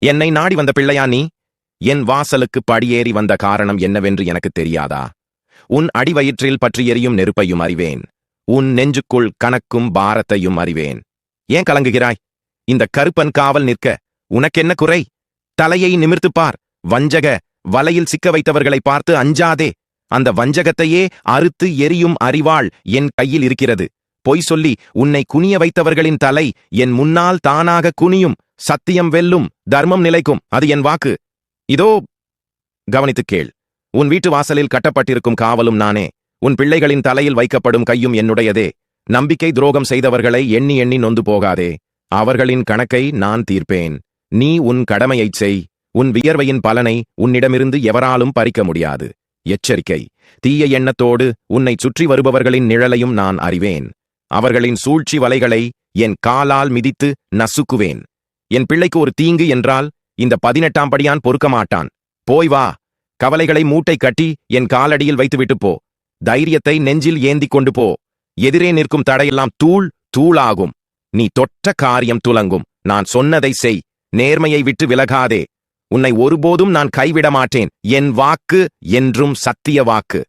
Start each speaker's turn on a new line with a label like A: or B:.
A: என்னை நாடி வந்த பிள்ளையா நீ? என் வாசலுக்கு படியேறி வந்த காரணம் என்னவென்று எனக்கு தெரியாதா? உன் அடிவயிற்றில் பற்றி எரியும் நெருப்பையும் அறிவேன். உன் நெஞ்சுக்குள் கணக்கும் பாரத்தையும் அறிவேன். ஏன் கலங்குகிறாய்? இந்த கருப்பன் காவல் நிற்க உனக்கென்ன குறை? தலையை நிமிர்த்துப்பார். வஞ்சக வலையில் சிக்க வைத்தவர்களை பார்த்து அஞ்சாதே. அந்த வஞ்சகத்தையே அறுத்து எரியும் அறிவாள் என் கையில் இருக்கிறது. பொய் சொல்லி உன்னை குனிய வைத்தவர்களின் தலை என் முன்னால் தானாக குனியும். சத்தியம் வெல்லும், தர்மம் நிலைக்கும், அது என் வாக்கு. இதோ கவனித்துக் கேள். உன் வீட்டு வாசலில் கட்டப்பட்டிருக்கும் காவலும் நானே. உன் பிள்ளைகளின் தலையில் வைக்கப்படும் கையும் என்னுடையதே. நம்பிக்கை துரோகம் செய்தவர்களை எண்ணி எண்ணி நொந்து போகாதே. அவர்களின் கணக்கை நான் தீர்ப்பேன். நீ உன் கடமையைச் செய். உன் வியர்வையின் பலனை உன்னிடமிருந்து எவராலும் பறிக்க முடியாது. எச்சரிக்கை, தீய எண்ணத்தோடு உன்னை சுற்றி வருபவர்களின் நிழலையும் நான் அறிவேன். அவர்களின் சூழ்ச்சி வலைகளை என் காலால் மிதித்து நசுக்குவேன். என் பிள்ளைக்கு ஒரு தீங்கு என்றால் இந்த 18ஆம் படியான் பொறுக்க மாட்டான். போய் வா, கவலைகளை மூட்டை கட்டி என் காலடியில் வைத்துவிட்டு போ. தைரியத்தை நெஞ்சில் ஏந்திக் கொண்டு போ. எதிரே நிற்கும் தடையெல்லாம் தூள் தூளாகும். நீ தொட்ட காரியம் துலங்கும். நான் சொன்னதை செய். நேர்மையை விட்டு விலகாதே. உன்னை ஒருபோதும் நான் கைவிட மாட்டேன். என் வாக்கு என்றும் சத்திய வாக்கு.